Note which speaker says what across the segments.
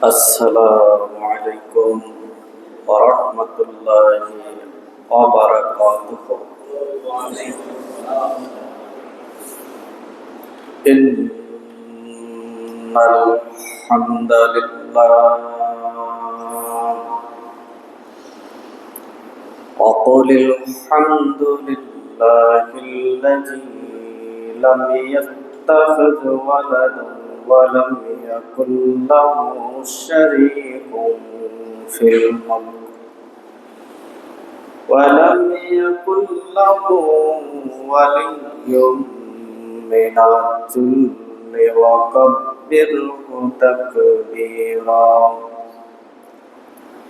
Speaker 1: السلام عليكم ورحمة الله وبركاته. إن الحمد لله وقل الحمد لله الذي لم يتخذ ولدا ولم يكن له شريك في الملك ولم يكن له ولي من الذل وكبره تكبيرا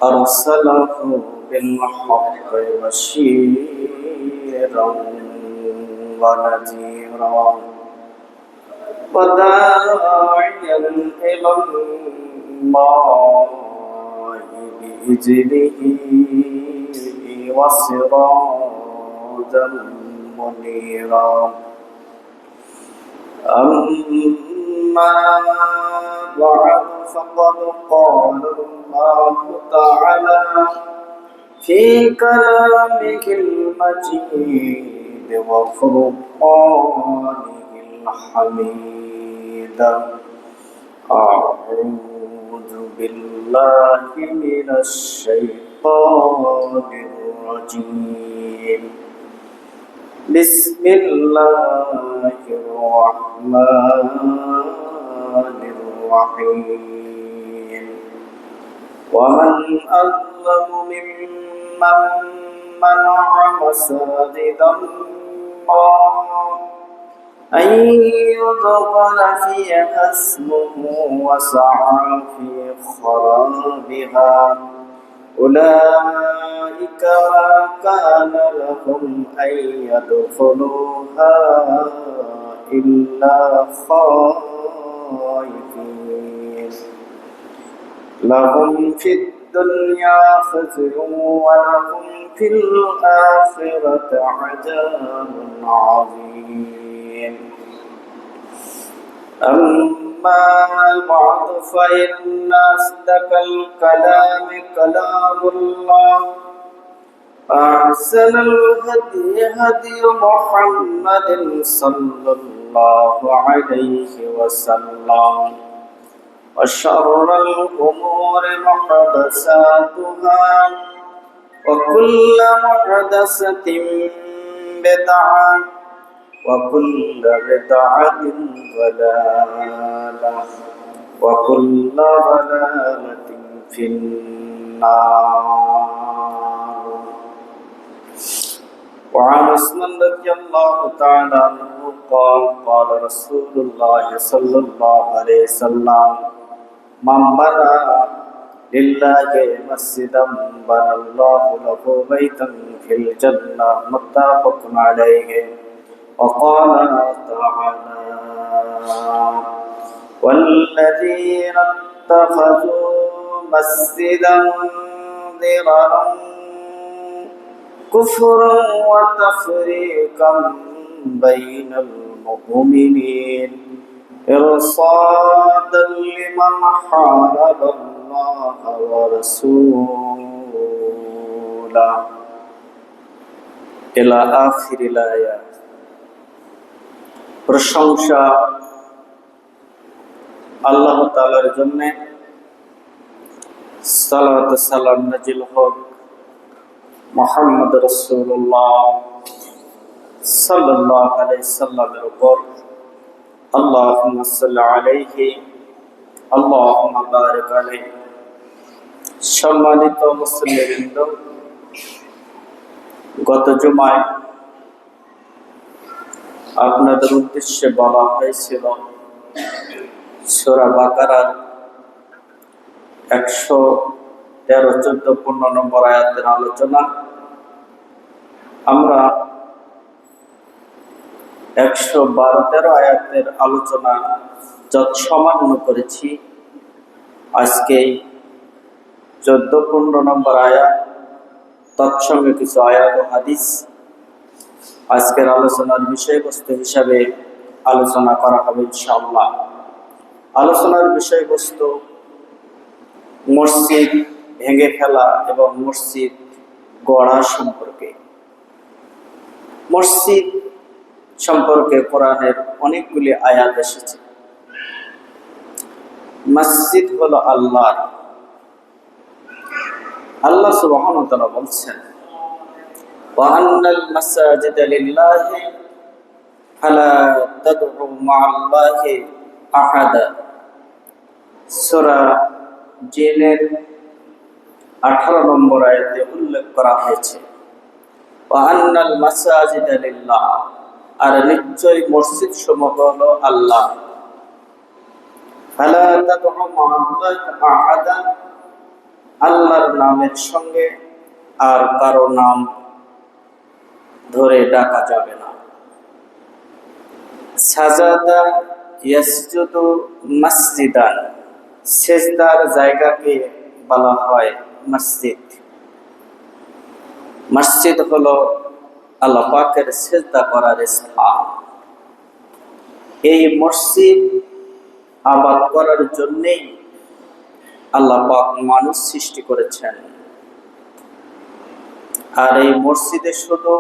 Speaker 1: أرسله بالحق بشيرا ونذيرا وداعيا إلى الله بإذنه وسراجا منيرا أما بعد فقد قال الله تعالى في كلامه المجيد وفرقانه الحميد أعوذ بالله من الشيطان الرجيم بسم الله الرحمن الرحيم ومن أظلم ممن منع مساجد الله أن يذكر فيها اسمه وسعى في خرابها أولئك ما كان لهم أن يدخلوها إلا خائفين لهم في الدنيا خزي ولهم في الآخرة عذاب عظيم أما بعد فإن أصدق الكلام كلام الله أحسن الهدي هدي محمد صلى الله عليه وسلم وشر الأمور محدثاتها وكل محدثة بدعة وكل بدعة ضلالة وكل ضلالة في النار. وعن عثمان رضي الله تعالى عنه قال قال رسول الله صلى الله عليه وسلم من بنى لله مسجدا بنى الله له بيتا في الجنة متفق عليه. وقال تعالى والذين اتخذوا مسجدا ضرارا كفرا وتفريقا بين المؤمنين إرصادا لمن حارب الله ورسوله إلى آخر الآيات. প্রশংসা আল্লাহ তাআলার জন্য, সালাত সালাম নাজিল হোক মুহাম্মদ রাসূলুল্লাহ সাল্লাল্লাহু আলাইহি সাল্লামের উপর। আল্লাহুম্মা সাল্লি আলাইহি আল্লাহুম্মা বারিক আলাইহি। সম্মানিত মুসলিমবৃন্দ, গত জুমায় আপনাদের উদ্দেশ্যে বলা হয়েছিল সূরা বাকারার 113, 14, 15 নম্বর আয়াতের আলোচনা। আমরা 112, 13 আয়াতের আলোচনা যৎসামান্য করেছি। আজকে 14, 15 নম্বর আয়াত তৎসঙ্গে কিছু আয়াত ও হাদিস আজকের আলোচনার বিষয়বস্তু হিসাবে আলোচনা করা হবে ইনশাআল্লাহ। আলোচনার বিষয়বস্তু মসজিদ ভেঙে ফেলা এবং মসজিদ গড়া সম্পর্কে। মসজিদ সম্পর্কে কোরআনের অনেকগুলি আয়াত এসেছে। মসজিদ হলো আল্লাহর। আল্লাহ সুবহানাহু ওয়া তাআলা বলছেন, ওয়া আন্নাল মাসাজিদা লিল্লাহি ফালা তাদউ মা'আল্লাহি আহাদা। সূরা জিনের 18 নম্বর আয়াতে উল্লেখ করা হয়েছে, ওয়া আন্নাল মাসাজিদা লিল্লাহ, আর নিশ্চয় মসজিদ সমূহ হলো আল্লাহ। ফালা তাদউ মা'আল্লাহি আহাদা, আল্লাহর নামের সঙ্গে আর কারো নাম ধরে ডাকা যাবে না। সাজাদা ইয়াসজুদু মসজিদান, সিজদার জায়গাকে বলা হয় মসজিদ। মসজিদ হলো আল্লাহ পাকের সিজদা করার স্থান। এই মসজিদ আবাদ করার জন্যেই আল্লাহ পাক মানুষ সৃষ্টি করেছেন। আর এই মসজিদে শুধু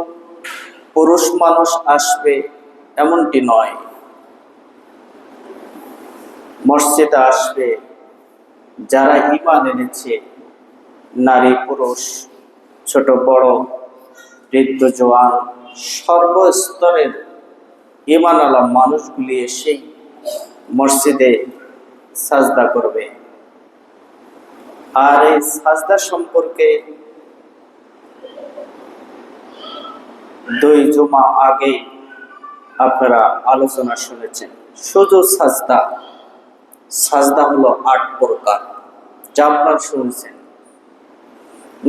Speaker 1: পুরুষ মানুষ আসবে এমনটি নয়, মসজিদে আসবে যারা ঈমান এনেছে, নারী পুরুষ, ছোট বড়, বৃদ্ধ জওয়ান, সর্বস্তরের ঈমানওয়ালা মানুষগুলি এসেই মসজিদে সাজদা করবে। আর এই সাজদা সম্পর্কে 2 জুমা আগে আপনারা আলোচনা শুনেছেন। শুধু সাজদা, সাজদা হলো 8 প্রকার, যা আপনারা শুনেছেন।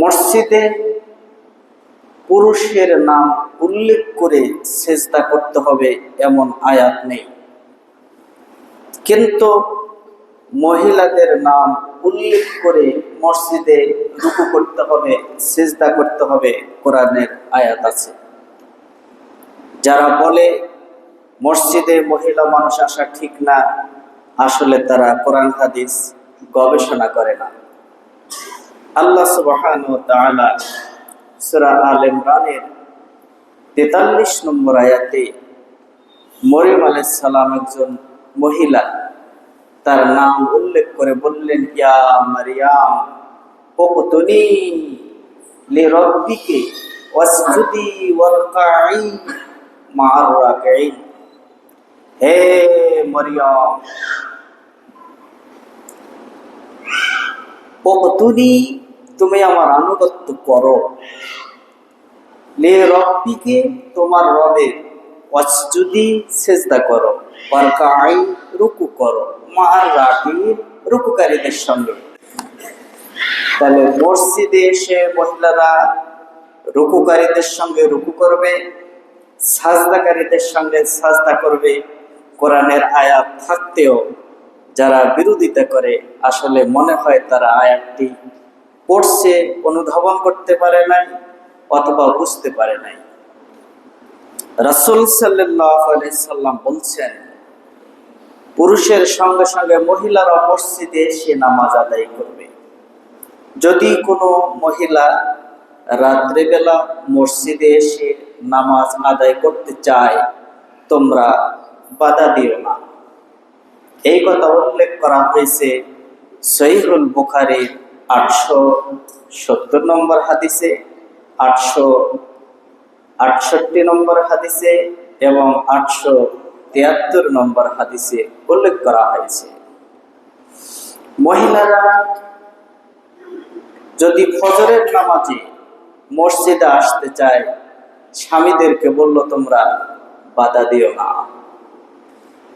Speaker 1: মসজিদে পুরুষের নাম উল্লেখ করে সিজদা করতে হবে এমন আয়াত নেই, কিন্তু মহিলাদের নাম উল্লেখ করে মসজিদে রুকু করতে হবে, সিজদা করতে হবে, কোরআনের আয়াত আছে। যারা বলে মসজিদে মহিলা মানুষ আসা ঠিক না, আসলে তারা কোরআন হাদিস গবেষণা করে না। আল্লাহ সুবহানাহু ওয়া তাআলা সূরা আল ইমরানের 43 নম্বর আয়াতে মরিয়ম আলাইহিস সালাম একজন মহিলা, তার নাম উল্লেখ করে বললেন, ইয়া মারইয়াম উকতুনি লিরাব্বিকি ওয়াসজুদি ওয়ারকাই মা'আর রাকিঈন। হে মরিয়ম, উকতুনি, তুমি আমার আনুগত্য করো, লিরাব্বিকি, তোমার রবের, ওয়াসজুদি, সিজদা করো, ওয়ারকাই, রুকু করো, মা'আর রাকিঈন, রুকুকারীদের সঙ্গে। তাহলে মসজিদে এসে মহিলারা রুকুকারীদের সঙ্গে রুকু করবে, সাজদাকারীদের সঙ্গে সাজদা করবে। কোরআনের আয়াত থাকতেও যারা বিরোধিতা করে, আসলে মনে হয় তারা আয়াতটি পড়ছে, অনুধাবন করতে পারে নাই অথবা বুঝতে পারে নাই। রাসূল সাল্লাল্লাহু আলাইহি সাল্লাম বলছেন, পুরুষের সঙ্গে সঙ্গে মহিলারা মসজিদে এসে নামাজ আদায় করবে। যদি কোনো মহিলা রাত্রেবেলা মসজিদে এসে নামাজ আদায় করতে চায়, তোমরা বাধা দিও না। এই কথা উল্লেখ করা হয়েছে সহিহুল বুখারীর 870 নম্বর হাদিসে, 868 নম্বর হাদিসে এবং 873 নম্বর হাদিসে উল্লেখ করা হয়েছে। মহিলারা যদি ফজরের নামাজে মসজিদে আসতে চায়, স্বামীদেরকে বলল তোমরা বাধা দিও না।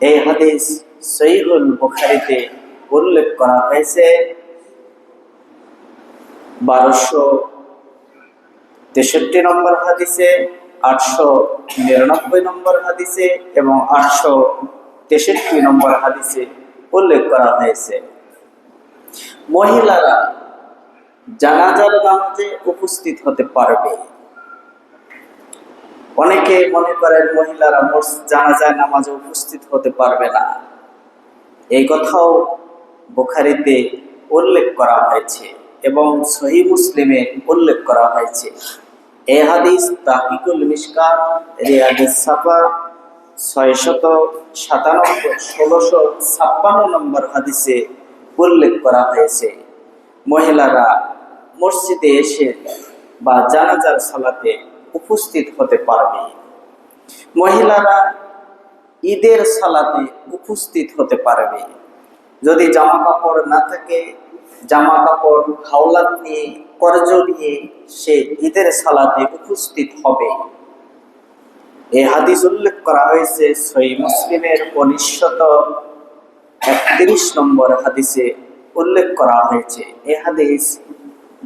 Speaker 1: এই হাদিস সহিহুল বুখারীতে উল্লেখ করা হয়েছে 1263 নম্বর হাদিসে, 899 নম্বর হাদিসে এবং 863 নম্বর হাদিসে উল্লেখ করা হয়েছে। মহিলারা জানাজার নামাজে উপস্থিত হতে পারবে। অনেকে মনে করেন মহিলারা জানাজার নামাজে উপস্থিত হতে পারবে না। এই কথাও বুখারীতে উল্লেখ করা হয়েছে এবং সহিহ মুসলিমে উল্লেখ করা হয়েছে। এই হাদিস তাহকিকুল মিশকাত রিয়াদুস সাফা 1656 নম্বর হাদিসে উল্লেখ করা হয়েছে। মহিলারা মসজিদে এসে বা জানাজার সালাতে উপস্থিত হতে পারবে। মহিলারা ঈদের সালাতে উপস্থিত হতে পারবে। যদি জামা কাপড় না থাকে, জামা কাপড় হাওলাত নিয়ে কর্জ নিয়ে সে ঈদের সালাতে উপস্থিত হবে। এই হাদিস উল্লেখ করা হয়েছে সহিহ মুসলিমের 1931 নম্বর হাদিসে উল্লেখ করা হয়েছে। এই হাদিস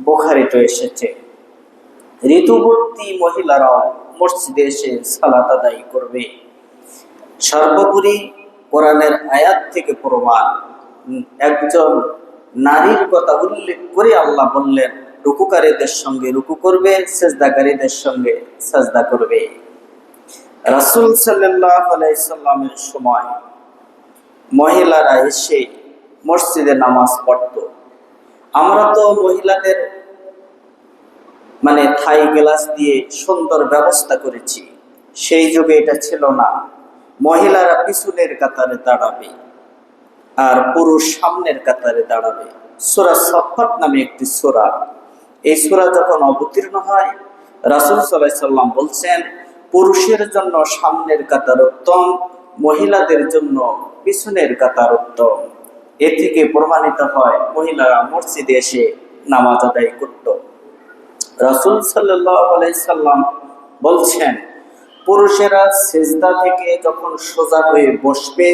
Speaker 1: বুখারীতে এসেছে। ঋতুবর্তী মহিলারাও মসজিদে এসে সালাত আদায় করবে। সর্বোপরি কোরআনের আয়াত থেকে প্রমাণ, একজন নারীর কথা উল্লেখ করে আল্লাহ বললেন রুকুকারীদের সঙ্গে রুকু করবে, সেজদাকারীদের সঙ্গে সেজদা করবে। রাসূল সাল্লাল্লাহু আলাইহি সাল্লামের সময় মহিলারা এসে মসজিদে নামাজ পড়ত। আমরা তো মহিলাদের থাই গ্লাস দিয়ে সুন্দর ব্যবস্থা করেছি, সেই যুগে এটা ছিল না। মহিলারা পিছনের কাতারে দাঁড়াবে আর পুরুষ সামনের কাতারে দাঁড়াবে। সূরা সাফফাত নামে একটি সূরা, এই সূরা যখন অবতীর্ণ হয় রাসূল সাল্লাল্লাহু আলাইহি সাল্লাম বলছেন পুরুষের জন্য সামনের কাতার উত্তম, মহিলাদের জন্য পিছনের কাতার উত্তম। এ থেকে প্রমাণিত হয় মহিলারা মসজিদে এসে নামাজ আদায় করত। রাসূল সাল্লাল্লাহু আলাইহি সাল্লাম বলছেন পুরুষেরা সিজদা থেকে যখন সোজা হয়ে বসবে,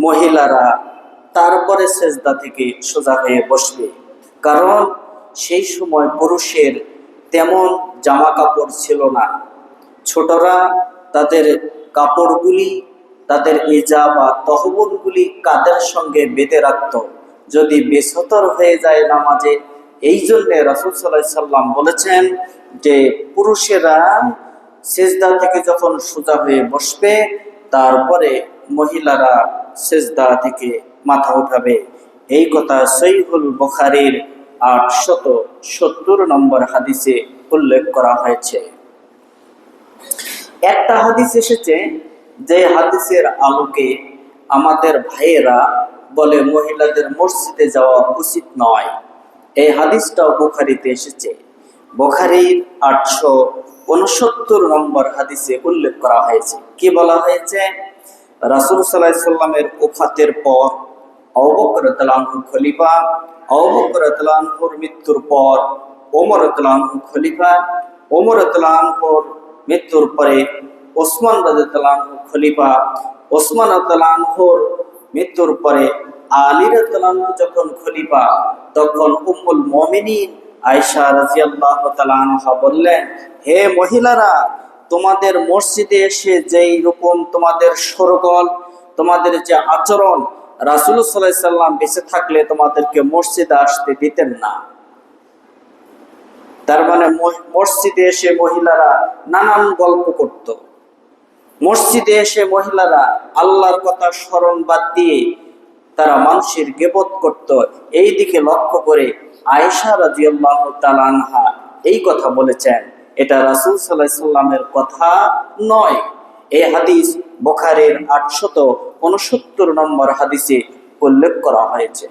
Speaker 1: মহিলারা তারপরে সিজদা থেকে সোজা হয়ে বসবে। কারণ সেই সময় পুরুষের তেমন জামা কাপড় ছিল না। ছোটরা তাদের কাপড়গুলি, তাদের ইজা বা তহবুলগুলি কাঁধের সঙ্গে বেঁধে রাখত, যদি বেসতর হয়ে যায় নামাজে। এই জন্য রাসূল সাল্লাল্লাহু আলাইহি সাল্লাম বলেছেন যে পুরুষেরা সিজদা থেকে যখন সোজা হয়ে বসবে, তারপরে মহিলারা সিজদা থেকে মাথা উঠাবে। এই কথা সহিহুল বুখারীর 870 নম্বর হাদিসে উল্লেখ করা হয়েছে। একটা হাদিস এসেছে যে হাদিসের আলোকে আমাদের ভাইয়েরা বলে মহিলাদের মসজিদে যাওয়া উচিত নয়। এই হাদিসটাও বুখারীতে এসেছে। বুখারীর 869 নম্বর হাদিসে উল্লেখ করা হয়েছে। কি বলা হয়েছে? রাসূল সাল্লাল্লাহু আলাইহি সাল্লামের ওফাতের পর আবু বকর রাদিয়াল্লাহু আনহু খলিফা, আবু বকর রাদিয়াল্লাহু আনহুর মৃত্যুর পর ওমর রাদিয়াল্লাহু আনহু খলিফা, ওমর রাদিয়াল্লাহু আনহুর মৃত্যুর পরে ওসমান রাদিয়াল্লাহু আনহু খলিফা, ওসমান রাদিয়াল্লাহু আনহুর মৃত্যুর পরে আলী রাদিয়াল্লাহু আনহু যখন খলিফা, তখন উম্মুল মুমিনিন আয়েশা রাদিয়াল্লাহু তাআলা আনহা বললেন, হে মহিলারা, তোমাদের মসজিদে এসে যেই রকম তোমাদের সরগল, তোমাদের যে আচরণ, রাসূল সাল্লাল্লাহু আলাইহি সাল্লাম বেঁচে থাকলে তোমাদেরকে মসজিদে আসতে দিতেন না। তার মানে মসজিদে এসে মহিলারা নানান গল্প করত। মসজিদে এসে মহিলারা আল্লাহর কথা স্মরণ বাদ দিয়ে তারা মানুষের গীবত করত। এই দিকে লক্ষ্য করে আয়েশা রাদিয়াল্লাহু তাআলা আনহা এই কথা বলেছেন। এটা রাসূল সাল্লাল্লাহু আলাইহি সাল্লামের কথা নয়। এই হাদিস বুখারীর 869 নম্বর হাদিসে উল্লেখ করা হয়েছে।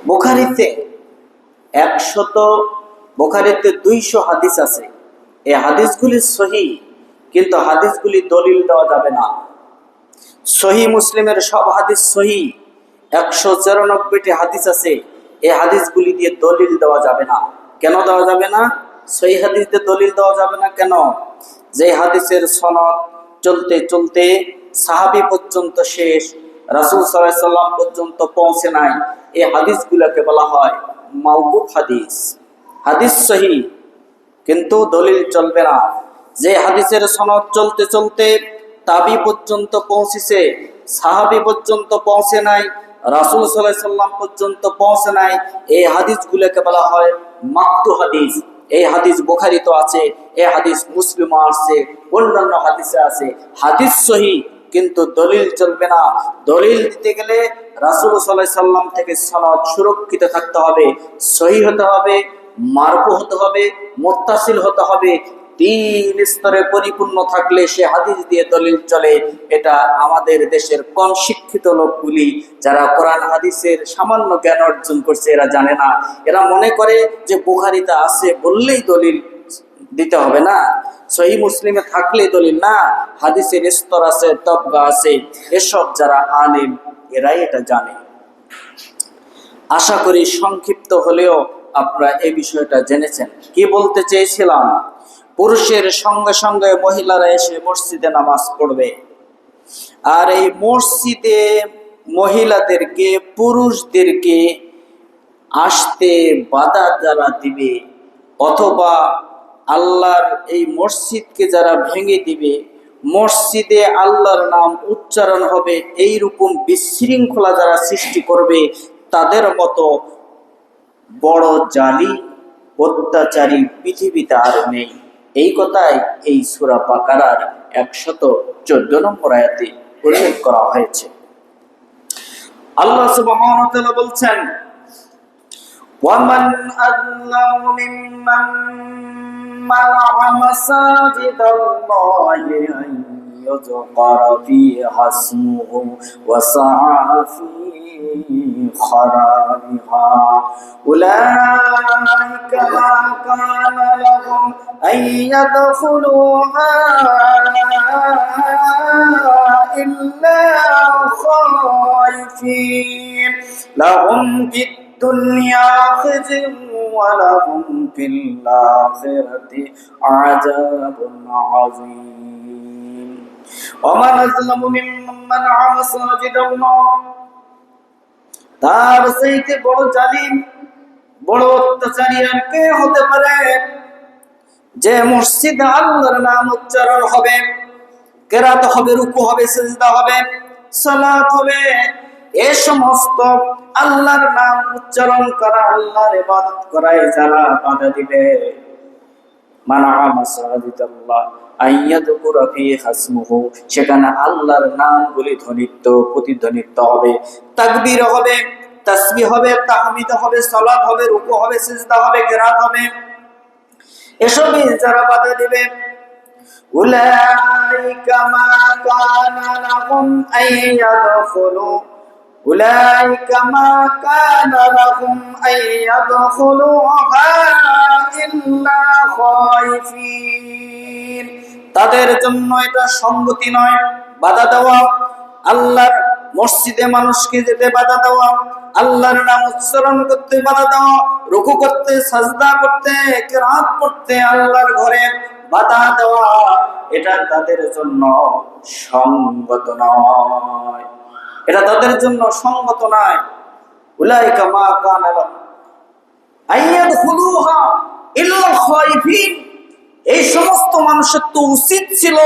Speaker 1: বুখারীতে 200 হাদিস আছে। এই হাদিসগুলি সহিহ, কিন্তু হাদিসগুলি দলিল দেওয়া যাবে না। সহিহ মুসলিমের সব হাদিস সহিহ, 194টি হাদিস আছে। এই হাদিসগুলি দিয়ে দলিল দেওয়া যাবে না। কেন দেওয়া যাবে না? সহিহ হাদিস দিয়ে দলিল দেওয়া যাবে না কেন? যে হাদিসের সনদ চলতে চলতে সাহাবী পর্যন্ত শেষ, রাসূল সাল্লাল্লাহু আলাইহি সাল্লাম পর্যন্ত পৌঁছে নাই, এই হাদিসগুলোকে বলা হয় মাওকুফ হাদিস। হাদিস সহিহ কিন্তু দলিল চলবে না। যে হাদিসের সনদ চলতে চলতে তাবি পর্যন্ত পৌঁছেছে, সাহাবী পর্যন্ত পৌঁছে নাই, রাসূল সাল্লাল্লাহু আলাইহি সাল্লাম পর্যন্ত পৌঁছে নাই, এই হাদিসগুলোকে বলা হয় মাকতু হাদিস। এই হাদিস বুখারীতে আছে, এই হাদিস মুসলিমে আছে, অন্যান্য হাদিসে আছে। হাদিস সহিহ কিন্তু দলিল চলবে না। দলিল দিতে গেলে রাসূল সাল্লাল্লাহু আলাইহি সাল্লাম থেকে সনদ সুরক্ষিত থাকতে হবে, সহিহ হতে হবে, মারফু হতে হবে, মুত্তাসিল হতে হবে। 3 স্তরে পরিপূর্ণ থাকলে সে হাদিস দিয়ে দলিল চলে। এটা আমাদের দেশের কম শিক্ষিত লোকগুলি যারা কোরআন হাদিসের সামান্য জ্ঞান অর্জন করছে এরা জানে না। এরা মনে করে যে বুখারীতে আছে বললেই দলিল দিতে হবে, না সহিহ মুসলিমে থাকলে দলিল না, হাদিসের স্তর আছে, তবগা আছে। এসব যারা আলেম এরাই এটা জানে। আশা করি সংক্ষিপ্ত হলেও আপনারা এই বিষয়টা জেনেছেন। কি বলতে চেয়েছিলাম, পুরুষের সঙ্গে সঙ্গে মহিলারা এসে মসজিদে নামাজ পড়বে, আর এই মসজিদে মহিলাদেরকে পুরুষদেরকে আসতে বাধা যারা দিবে অথবা আল্লাহর এই মসজিদকে যারা ভেঙে দিবে, মসজিদে আল্লাহর নাম উচ্চারণ হবে এইরকম বিশৃঙ্খলা যারা সৃষ্টি করবে, তাদের মতো বড় জালিম অত্যাচারী পৃথিবীতে আর নেই। এই কথাই এই সূরা বাকারার 114 নম্বর আয়াতে উল্লেখ করা হয়েছে। আল্লাহ সুবহানাহু ওয়া তাআলা বলছেন, وَمَنْ أَظْلَمُ مِمَّنْ مَنَعَ مَسَاجِدَ اللَّهِ أَنْ يُذْكَرَ فِيهَا اسْمُهُ وَسَعَى فِي خَرَابِهَا أُولَئِكَ مَا كَانَ لَهُمْ أَنْ يَدْخُلُوهَا إِلَّا خَائِفِينَ لَهُمْ فِي الدُّنْيَا خِزْيٌ وَلَهُمْ فِي الْآخِرَةِ عَذَابٌ عَظِيمٌ وَمَنْ أَظْلَمُ مِمَّنْ مَنَعَ مَسَاجِدَ اللَّهِ, তার চাইতে বড় জালিম বড় অত্যাচারী আর কে হতে পারে যে মসজিদে আল্লাহর নাম উচ্চারণ হবে, কেরাত হবে, রুকু হবে, সিজদা হবে, সালাত হবে, এই সমস্ত আল্লাহর নাম উচ্চারণ করা, আল্লাহর ইবাদত করায় যারা বাধা দিবে, মানা মাসাজিদাল্লাহ আইয়াযকুরা ফিহা ইসমুহু, সেখানে আল্লাহর নামগুলি ধ্বনিত প্রতিধ্বনিত হবে, তাকবীর হবে, তাসবিহ হবে, তাহমিদ হবে, সালাত হবে, রুকু হবে, সিজদা হবে, কিরাত হবে, এসবই যারা বাধা দিবে, উলাইকা মা কানা লাহুম আইয়াদখুলু উলাইকা মা কানা লাহুম আইয়াদখুলুহা ইল্লা খায়ফিন, তাদের জন্য এটা সঙ্গতি নয় বাধা দেওয়া, আল্লাহর মসজিদে মানুষকে যেতে বাধা দেওয়া, আল্লাহর নাম উচ্চারণ করতে বাধা দেওয়া, রুকু করতে, সাজদা করতে, কিরাত পড়তে, আল্লাহর ঘরে বাধা দেওয়া, এটা তাদের জন্য সঙ্গত নয়, এটা তাদের জন্য সঙ্গত নয়। উলাইকা মা কানা লাহুম আইয়াদখুলুহা ইল্লা খায়ফিন, এই সমস্ত মানুষের তো উচিত ছিল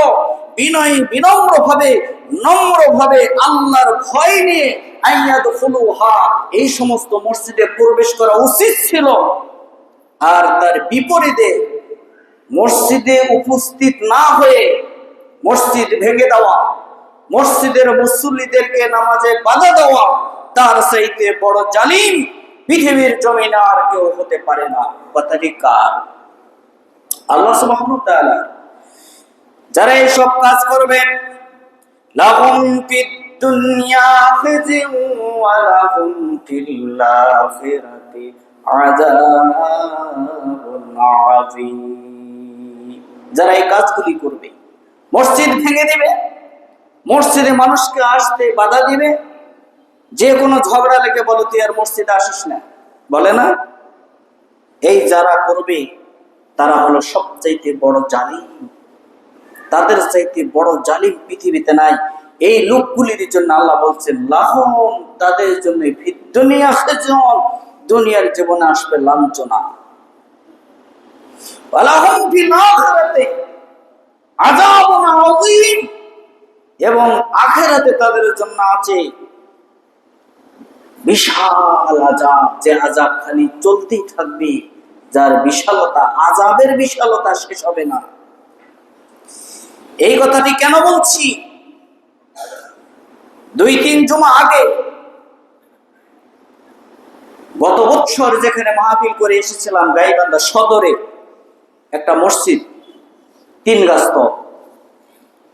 Speaker 1: নম্রভাবে আল্লাহর ভয় নিয়ে আইয়াদখুলুহা, এই সমস্ত মসজিদে প্রবেশ করা উচিত ছিল। আর তার বিপরীতে মসজিদে উপস্থিত না হয়ে মসজিদ ভেঙে দেওয়া, মসজিদের মুসল্লিদেরকে নামাজে বাধা দেওয়া, তার চাইতে বড় জালিম পৃথিবীর জমিনে আর কেউ হতে পারে না। কথাটি কার? আল্লাহ সুবহানাহু ওয়া তাআলা। যারা এইসব কাজ করবে, লাহুম ফিদ দুনিয়া খিজিয়ুন ওয়া লাহুম ফিল আখিরাতি আযাবুন আযীম, যারা এই কাজগুলি করবে, মসজিদ ভেঙে দিবে, মসজিদে মানুষকে আসতে বাধা দিবে, যে কোনো ঝগড়া লেগে বলো তুই আর মসজিদে আসিস না, বলে না, এই যারা করবে তারা হলো সবচাইতে বড় জালিম, তাদের চাইতে বড় জালিম পৃথিবীতে নাই। এই লোকগুলির জন্য আল্লাহ বলছেন লাহুম, তাদের জন্য ফিদ দুনিয়া খিজুন, দুনিয়ার জীবনে আসবে লাঞ্ছনা, ওয়া লাহুম ফিল আখিরাতি আযাবুন আযীম, এবং আখিরাতে তাদের জন্য আছে বিশাল আযাব, যে আযাব খালি চলতেই থাকবে, যার বিশালতা, আযাবের বিশালতা শেষ হবে না। এই কথাটি কেন বলছি? 2-3 জুমা আগে গত বছর যেখানে মাহফিল করে এসেছিলাম গাইবান্ধা সদরে একটা মসজিদ 3 গাছ,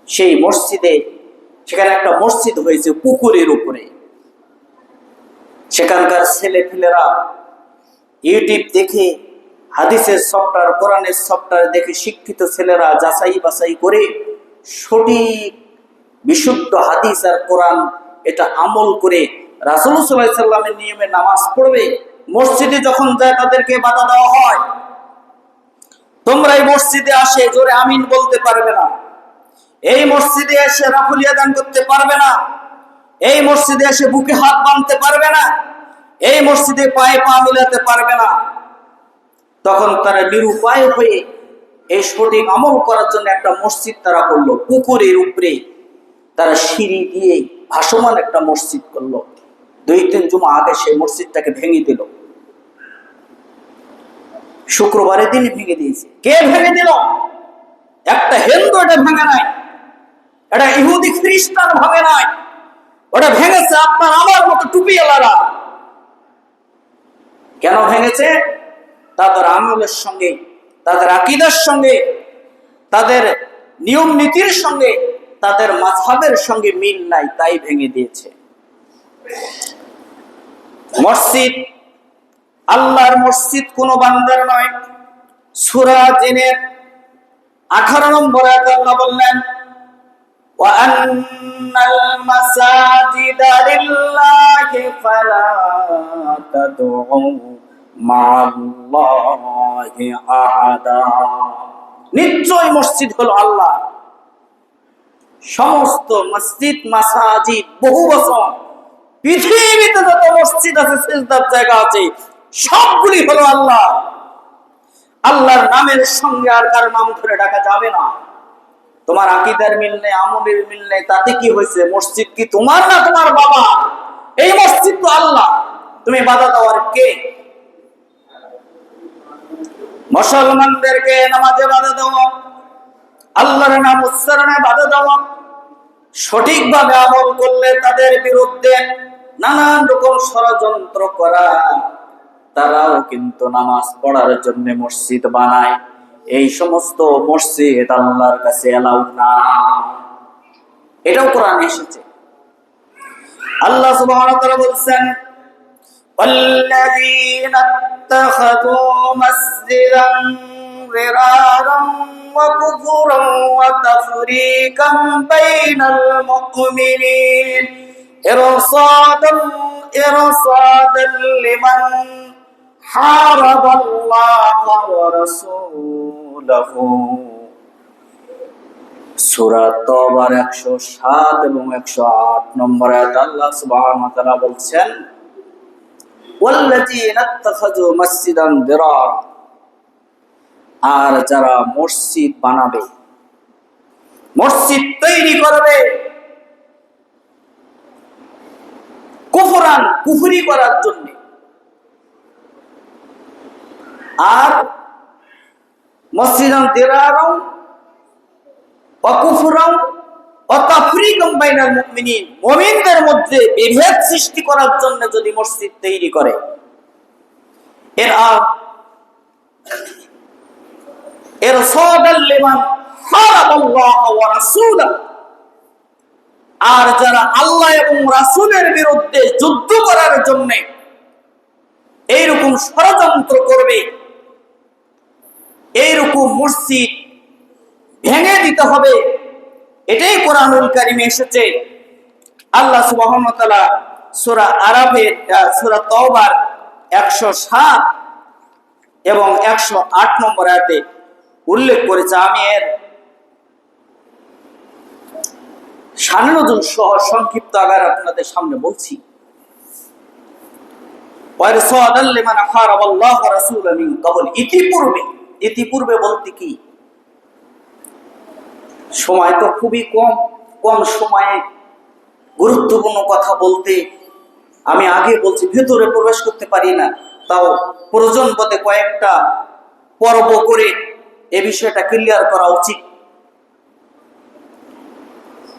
Speaker 1: সেই মসজিদে সেখানে একটা মসজিদ হয়েছে পুকুরের উপরে। সেখানকার ছেলেপিলেরা ইউটিউব দেখে, হাদিসের সফটওয়্যার, কোরআনের সফটওয়্যার দেখে শিক্ষিত ছেলেরা যাচাই বাছাই করে সঠিক বিশুদ্ধ হাদিস আর কোরআন এটা আমল করে রাসূলুল্লাহ সাল্লাল্লাহু আলাইহি সাল্লামের নিয়মে নামাজ পড়বে। মসজিদে যখন যায় তাদেরকে বাধা দেওয়া হয়, তোমরা এই মসজিদে আসে জোরে আমিন বলতে পারবে না, এই মসজিদে এসে রাফুলিয়া দান করতে পারবে না, এই মসজিদে এসে বুকে হাত বাঁধতে পারবে না, এই মসজিদে পায়ে পা মিলাতে পারবে না। তখন তারা নিরুপায় হয়ে এই সঠিক আমল করার জন্য একটা মসজিদ তারা করলো পুকুরের উপরে। তারা সিঁড়ি দিয়ে ভাসমান একটা মসজিদ করলো। 2-3 জুমা আগে সেই মসজিদটাকে ভেঙে দিল। শুক্রবারের দিন ভেঙে দিয়েছে। কে ভেঙে দিল? একটা হিন্দু এটা ভেঙে নাই, এটা ইহুদি খ্রিস্টান ভাঙে নাই, ওটা ভেঙেছে আপনার আমার মতো টুপিওয়ালারা। কেন ভেঙেছে? তাদের আমলের সঙ্গে, তাদের আকীদার সঙ্গে, তাদের নিয়ম নীতির সঙ্গে, তাদের মাযহাবের সঙ্গে মিল নাই, তাই ভেঙে দিয়েছে। মসজিদ আল্লাহর মসজিদ কোন বান্দার নয়। সূরা জিনের 18 নম্বর আয়াতে আল্লাহ বললেন, ওয়া আন্নাল মাসাজিদা লিল্লাহি ফালা তাদউ মা'আল্লাহি আহাদা। নিশ্চয় মসজিদ হলো আল্লাহ। সমস্ত মসজিদ মাসাজিদ বহু বচন, পৃথিবীতে যত মসজিদ আছে, সিজদার জায়গা আছে, সবগুলি হলো আল্লাহ। আল্লাহর নামের সঙ্গে আর কার নাম ধরে ডাকা যাবে না। তোমার আকীদার মিল নেই, আমলের মিল নেই, তাতে কি হয়েছে? মসজিদ কি তোমার না তোমার বাবা? এই মসজিদ তো আল্লাহ, তুমি বাধা দেওয়ার কে? মুসলমানদেরকে নামাজে বাধা দেওয়া, আল্লাহর নাম উচ্চারণে বাধা দেওয়া, সঠিকভাবে আমল করলে তাদের বিরুদ্ধে নানান রকম ষড়যন্ত্র করা। তারাও কিন্তু নামাজ পড়ার জন্য মসজিদ বানায়। এই সমস্ত মসজিদ আল্লাহর কাছে এলাউড না, এটাও কোরআনে এসেছে। আল্লাহ সুবহানাহু ওয়া তাআলা বলেন, ওয়াল্লাযীনা ইত্তাখাযু মাসজিদান যিরারান ওয়া কুফরান ওয়া তাফরীকান বাইনাল মুমিনিন ইরসাদান লিমান হারাবাল্লাহা ওয়া রাসূলাহু। সূরা তাওবার 107 এবং 108 নম্বর আয়াতে আল্লাহ সুবহানাহু ওয়া তাআলা বলছেন, ওয়াল্লাযীনা ইত্তাখাযু মাসজিদান যিরারা, আর যারা মসজিদ বানাবে, মসজিদ তৈরি করবে কুফরি করার জন্য, আর মসজিদান যিরারা ওয়া কুফরান ওয়া তাফরীকান বাইনাল মুমিনিন, মুমিনদের মধ্যে বিভেদ সৃষ্টি করার জন্য যদি মসজিদ তৈরি করে, ইরসাদাল লিমান হারাবাল্লাহা ওয়া রাসূলাহু, আর যারা আল্লাহ এবং রাসূলের বিরুদ্ধে যুদ্ধ করার জন্য এইরকম ষড়যন্ত্র করবে, এইরকম মসজিদ ভেঙে দিতে হবে। এটাই কোরআনুল কারীমে এসেছে। আল্লাহ সুবহানাহু ওয়া তাআলা সূরা আরাফের সূরা তাওবার 107 এবং 108 নম্বর আয়াতে উল্লেখ করেছে। আমি এর শানে নজুল সহ সংক্ষিপ্ত আকার আপনাদের সামনে বলছি। ওয়ারসাদাল লিমান হারাবাল্লাহু ওয়া রাসূলাহু মিন ক্বাবল, ইতিপূর্বে বলতে কি, সময় তো খুবই কম সময়ে গুরুত্বপূর্ণ কথা বলতে আমি আগে বলছি, ভেতরে প্রবেশ করতে পারি না, তাও প্রয়োজন বোধে কয়েকটা পর্ব করে এ বিষয়টা ক্লিয়ার করা উচিত।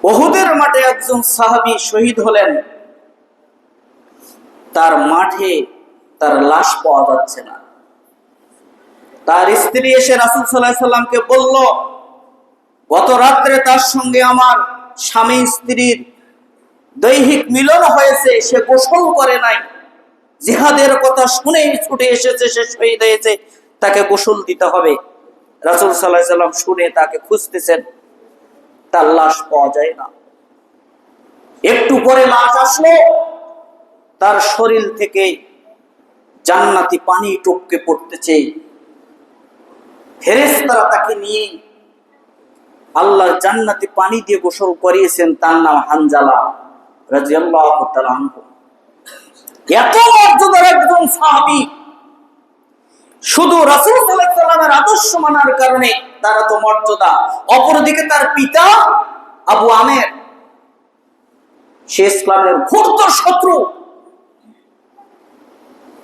Speaker 1: উহুদের মাঠে একজন সাহাবী শহীদ হলেন, তার মাঠে তার লাশ পাওয়া যাচ্ছে না। তার স্ত্রী এসে রাসূল সাল্লাল্লাহু আলাইহি সাল্লামকে বলল, গত রাত্রে তার সঙ্গে আমার স্বামী স্ত্রীর দৈহিক মিলন হয়েছে, সে গোসল করে নাই, জিহাদের কথা শুনেই ছুটে এসেছে, সে শহীদ হয়েছে, তাকে গোসল দিতে হবে। রাসূল সাল্লাল্লাহু আলাইহি সাল্লাম শুনে তাকে খুঁজতেছেন, তার লাশ পাওয়া যায় না। একটু পরে লাশ আসলো, তার শরীর থেকে জান্নাতি পানি টপকে পড়তেছে। ফেরেশতারা তাকে নিয়ে আল্লাহর জান্নাতি পানি দিয়ে গোসল করিয়েছেন। তার নাম হানজালা রাদিয়াল্লাহু তাআলা আনহু। এত মর্যাদার একজন সাহাবী, শুধু রাসূল সাল্লাল্লাহু আলাইহি সাল্লামের আদর্শ মানার কারণে তার এত মর্যাদা। অপরদিকে তার পিতা আবু আমের, সে ইসলামের ঘোরতর শত্রু।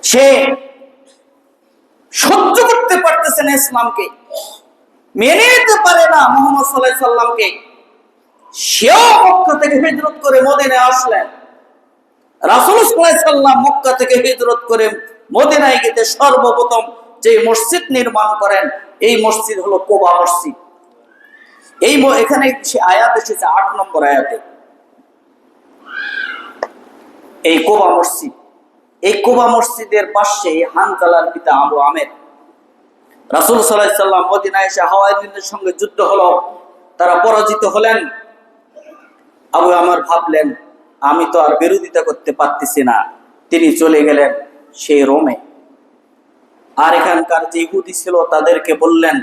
Speaker 1: সে সহ্য করতে পারতেছে না ইসলামকে, মেনে নিতে পারে না মুহাম্মদ সাল্লাল্লাহু আলাইহি সাল্লামকে। সেও মক্কা থেকে হিজরত করে মদিনায় আসলেন। রাসূল সাল্লাল্লাহু আলাইহি সাল্লাম মক্কা থেকে হিজরত করে মদিনায় গিয়ে সর্বপ্রথম যে মসজিদ নির্মাণ করেন, এই মসজিদ হলো কুবা মসজিদ। এখানে আয়াত এসেছে ৮ নম্বর আয়াতে, এই কুবা মসজিদ। এই কুবা মসজিদের পাশে হানজালার পিতা আবু আমের। রাসূল সাল্লাল্লাহু আলাইহি সাল্লাম মদিনায় এসে হাওয়াযিনদের সঙ্গে যুদ্ধ হলো, তারা পরাজিত হলেন। আবু আমর ভাবলেন, আমি তো আর বিরোধিতা করতে পারতেছি না, তিনি চলে গেলেন সেই রোমে। আর এখানকার যে ইহুদি ছিল তাদেরকে বললেন,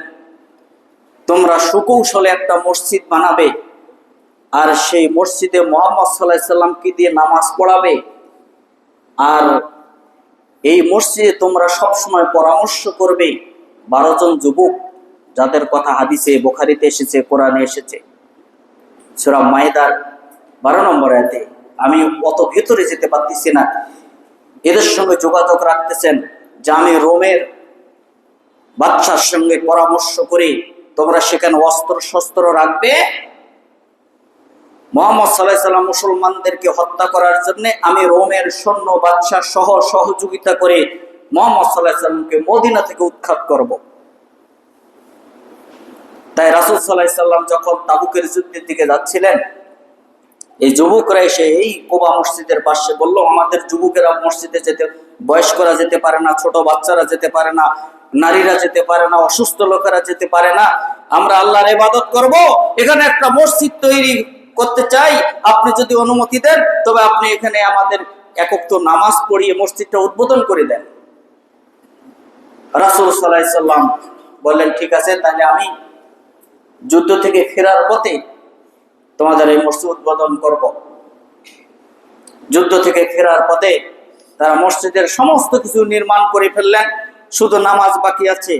Speaker 1: তোমরা সুকৌশলে একটা মসজিদ বানাবে, আর সেই মসজিদে মুহাম্মদ সাল্লাল্লাহু আলাইহি সাল্লামকে দিয়ে নামাজ পড়াবে, আর এই মসজিদে তোমরা সবসময় পরামর্শ করবে 12 জন যুবক, যাদের কথা হাদিসে বুখারীতে এসেছে, কোরআনে এসেছে, সূরা মাইদার 12 নম্বর আয়াতে। আমি অত ভেতরে যেতে পারতেছি না। এদের সঙ্গে যোগাযোগ রাখতেছেন যে আমি রোমের বাদশার সঙ্গে পরামর্শ করে তোমরা সেখানে অস্ত্র শস্ত্র রাখবে, মুহাম্মদ সাল্লাল্লাহু আলাইহি সাল্লাম মুসলমানদেরকে হত্যা করার জন্য আমি রোমের সৈন্য বাদশা সহ সহযোগিতা করে মুহাম্মদ সাল্লাল্লাহু আলাইহি সাল্লামকে মদিনা থেকে উৎখাত করব। তাই রাসূল সাল্লাল্লাহু আলাইহি সাল্লাম যখন তাবুকের যুদ্ধের দিকে যাচ্ছিলেন, এই যুবকরা এসে এই কুবা মসজিদের পাশে বলল, আমাদের যুবকেরা মসজিদে যেতে, বয়স্করা যেতে পারে না, ছোট বাচ্চারা যেতে পারে না, নারীরা যেতে পারে না, অসুস্থ লোকেরা যেতে পারে না, আমরা আল্লাহর ইবাদত করব, এখানে একটা মসজিদ তৈরি করতে চাই, আপনি যদি অনুমতি দেন তবে আপনি এখানে আমাদের একক নামাজ পড়িয়ে মসজিদটা উদ্বোধন করে দেন। রাসূল সাল্লাল্লাহু আলাইহি সাল্লাম বললেন, ঠিক আছে, তাহলে আমি যুদ্ধ থেকে ফেরার পথে তোমাদের এই মসজিদ উদ্বোধন করব। যুদ্ধ থেকে ফেরার পথে তারা মসজিদের সমস্ত কিছু নির্মাণ করে ফেললেন, শুধু নামাজ বাকি আছে।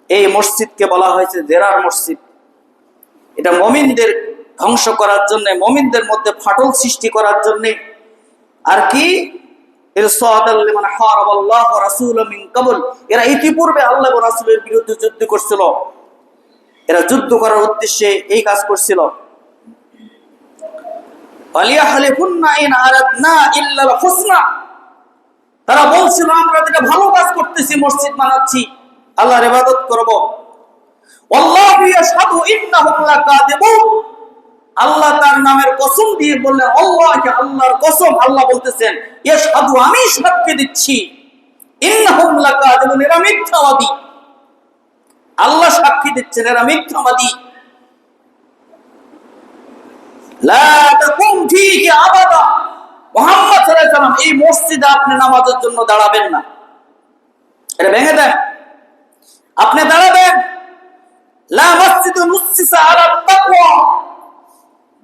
Speaker 1: এই মসজিদকে বলা হয়েছে জেরার মসজিদ। এটা মুমিনদের ধ্বংস করার জন্য, মুমিনদের মধ্যে ফাটল সৃষ্টি করার জন্য, আর কি এরা ইতিপূর্বে আল্লাহ এবং রাসূলের বিরুদ্ধে যুদ্ধ করছিল, এরা যুদ্ধ করার উদ্দেশ্যে এই কাজ করছিল। তারা বলছিল, আমরা যেটা ভালো কাজ করতেছি, মসজিদ বানাচ্ছি, আল্লাহর ইবাদত করব। আল্লাহ তার নামের কসম দিয়ে বললেন, আল্লাহর কসম, আল্লাহ বলতেছেন, ইয়াশহাদু, আমি সাক্ষ্য দিচ্ছি, ইন্নাহুম লাকাযিবুন, এরা মিথ্যাবাদী। আল্লাহ সাক্ষী দিচ্ছেন এরা মিথ্যাবাদী। লা তাকুম ফীহি আবাদা, মুহাম্মদ সাল্লাল্লাহু আলাইহি ওয়াসাল্লাম এই মসজিদে আপনি নামাজের জন্য দাঁড়াবেন না, এটা ভেঙে দেন, আপনি দাঁড়াবেন। লা মাসজিদুন উসসিসা আলা তাকওয়া,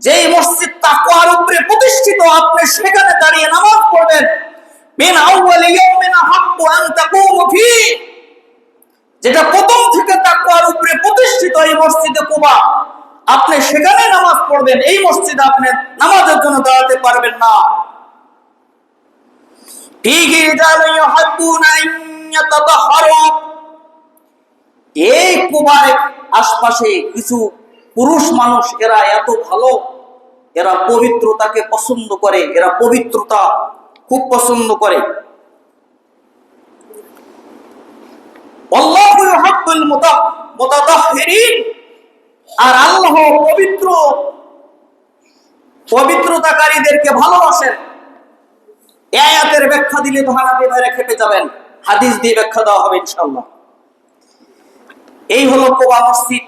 Speaker 1: যেই মসজিদ তাকওয়ার উপরে প্রতিষ্ঠিত, আপনি সেখানে দাঁড়িয়ে নামাজ পড়বেন। মিন আউয়ালি ইয়াউমিন হাক্কু আন তাকুমু ফীহি, যেটা প্রথম থেকে তাকওয়ার উপরে প্রতিষ্ঠিত এই মসজিদে কুবা, আপনি সেখানে নামাজ পড়বেন, এই মসজিদে আপনি নামাজের জন্য দাঁড়াতে পারবেন না। এই কুবার আশপাশে কিছু পুরুষ মানুষ, এরা এত ভালো, এরা পবিত্রতাকে পছন্দ করে, এরা পবিত্রতা খুব পছন্দ করে। আল্লাহু ইউহিব্বুল মুতাতাহহিরিন, আর আল্লাহ পবিত্রতাকারীদেরকে ভালোবাসেন। এই আয়াতের ব্যাখ্যা দিলে তো হানাফি ভাইরা খেপে যাবেন, হাদিস দিয়ে ব্যাখ্যা দেওয়া হবে ইনশাআল্লাহ। এই হলো কুবা মসজিদ।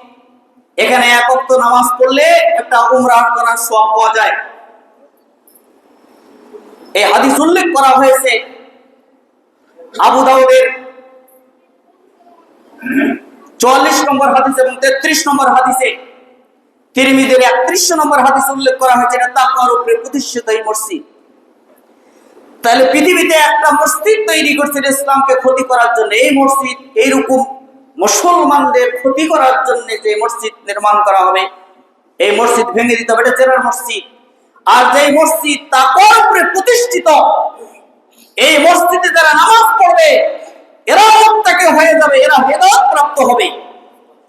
Speaker 1: এখানে এক ওয়াক্ত নামাজ পড়লে একটা উমরা করার সওয়াব পাওয়া যায়। এই হাদিস উল্লেখ করা হয়েছে আবু দাউদের 44 নম্বর হাদিস এবং 33 নম্বর হাদিসে, তিরমিজির 31 নম্বর হাদিস উল্লেখ করা হয়েছে। এটা তাকওয়ার উপরে প্রতিষ্ঠিত এই মসজিদ। তাহলে পৃথিবীতে একটা মসজিদ তৈরি করছে ইসলামকে ক্ষতি করার জন্য। এই মসজিদ এইরকম মুসলমানদের ক্ষতি করার জন্য যে মসজিদ নির্মাণ করা হবে, এই মসজিদ ভেঙে দিতে হবে। এটা জেনার মসজিদ। আর যে মসজিদ তাকওয়ার উপরে প্রতিষ্ঠিত, এই মসজিদে যারা নামাজ পড়বে এরা মুত্তাকি হয়ে যাবে, এরা হেদায়েত প্রাপ্ত হবে।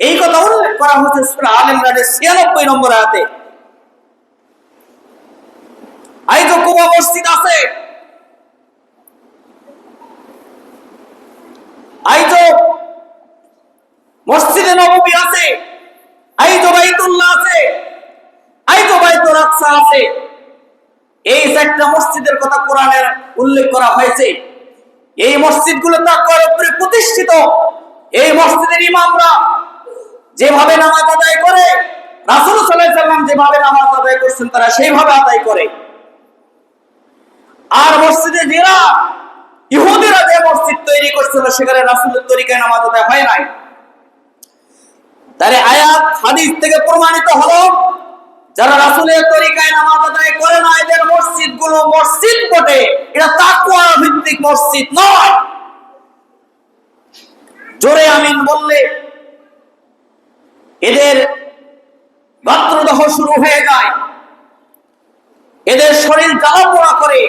Speaker 1: এই কথা উল্লেখ করা হয়েছে সূরা আলে ইমরানের 96 নম্বর আয়াতে। আইজো কুবা মসজিদ আছে, আইজো মসজিদে নববী আছে, আইজো বাইতুল্লাহ আছে, আইজো বাইতুল আকসা আছে। এই চারটা মসজিদের কথা কোরআনের উল্লেখ করা হয়েছে। এই মসজিদগুলো তাকওয়ার উপরে প্রতিষ্ঠিত। এই মসজিদের ইমামরা যেভাবে নামাজ আদায় করে, রাসূল সাল্লাল্লাহু আলাইহি ওয়াসাল্লাম যেভাবে নামাজ আদায় করছেন তারা সেইভাবে আদায় করে। আর মসজিদে যারা ইহুদিরা যে মসজিদ তৈরি করছিল সেখানে রাসূলের তরিকায় নামাজ আদায় হয় নাই। তাহলে আয়াত হাদিস থেকে প্রমাণিত হলো যারা রাসূলের তরিকায় নামাজ আদায় করে না, এদের মসজিদগুলো মসজিদ বটে, এটা তাকওয়া ভিত্তিক মসজিদ নয়। জোরে আমিন বললে এদের গাত্রদাহ শুরু হয়ে যায়, এদের শরীর জ্বালাপোড়া করে।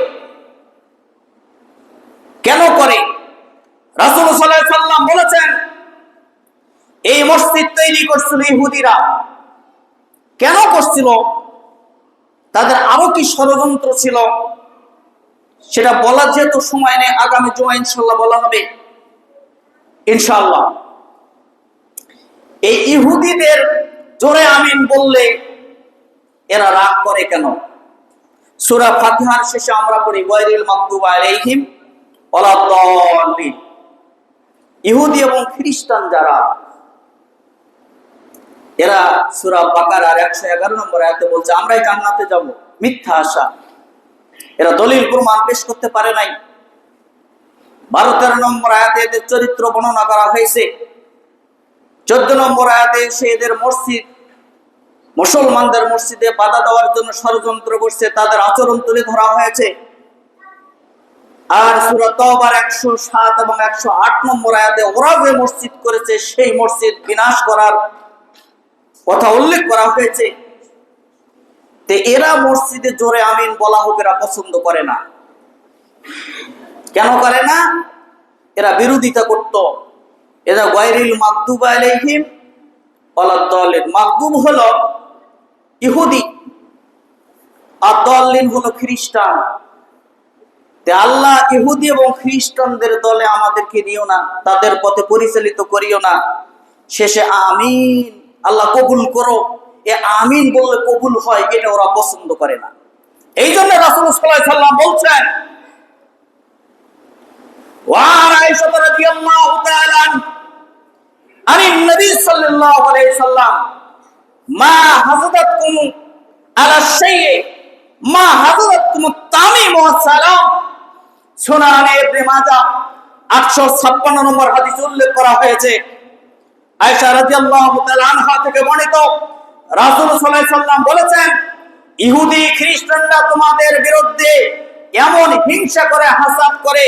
Speaker 1: কেন করে? রাসূল সাল্লাল্লাহু আলাইহি ওয়াসাল্লাম বলেছেন এই মসজিদ তৈরি করছিল ইহুদিরা। কেন করছিল? তাদের আরো কি ষড়যন্ত্র ছিল সেটা বলার যেহেতু সময় নেই, আগামী জুমা ইনশাআল্লাহ বলা হবে ইনশাআল্লাহ। এই ইহুদিদের জোরে আমিন বললে এরা রাগ করে কেন? সূরা ফাতিহার শেষে আমরা পড়ি গায়রিল মাগদুবি আলাইহিম ওয়ালাদ-দাল্লিন। ইহুদি এবং খ্রিস্টান যারা, এরা সূরা বাকারার 111 নম্বর আয়াতে বলছে আমরাই জান্নাতে যাব। মিথ্যা আশা। এরা দলিল প্রমাণ পেশ করতে পারে নাই। 12-13 নম্বর আয়াতে এদের চরিত্র বর্ণনা করা হয়েছে। 14 নম্বর আয়াতে এসে এদের মসজিদ, মুসলমানদের মসজিদে বাধা দেওয়ার জন্য ষড়যন্ত্র করছে, তাদের আচরণ তুলে ধরা হয়েছে। আর সূরা তাওবার 107 এবং 108 নম্বর আয়াতে ওরা যে মসজিদ করেছে সেই মসজিদ বিনাশ করার কথা উল্লেখ করা হয়েছে। তে এরা মসজিদে জোরে আমিন বলা হোক এরা পছন্দ করে না। কেন করে না? এরা বিরোধিতা করত। এরা গায়রিল মাগদুবি আলাইহিম ওয়ালাদ-দাল্লিন। মাগদুব হলো ইহুদি আর দাল্লিন হলো খ্রিস্টান। তে আল্লাহ ইহুদি এবং খ্রিস্টানদের দলে আমাদেরকে নিও না, তাদের পথে পরিচালিত করিও না। শেষে আমিন, আল্লাহ কবুল করো, এ আমিন বললে কবুল হয়, এটা ওরা পছন্দ করে না। এই জন্য রাসূল সাল্লাল্লাহু আলাইহি ওয়াসাল্লাম বলছেন ওয়ান আয়েশা রাদিয়াল্লাহু তাআলা আনিন নবী সাল্লাল্লাহু আলাইহি ওয়াসাল্লাম মা হাসাদাতকুম আলা শাইই মা হাসাদাতকুম তামিম ওয়া সালাম। সুনানে ইবনে মাজাহ 856 নম্বর হাদিস উল্লেখ করা হয়েছে। আয়েশা রাদিয়াল্লাহু তাআলা আনহা থেকে বর্ণিত, রাসূল সাল্লাল্লাহু আলাইহি ওয়াসাল্লাম বলেছেন ইহুদি খ্রিস্টানরা তোমাদের বিরুদ্ধে এমন হিংসা করে, হাসাদ করে,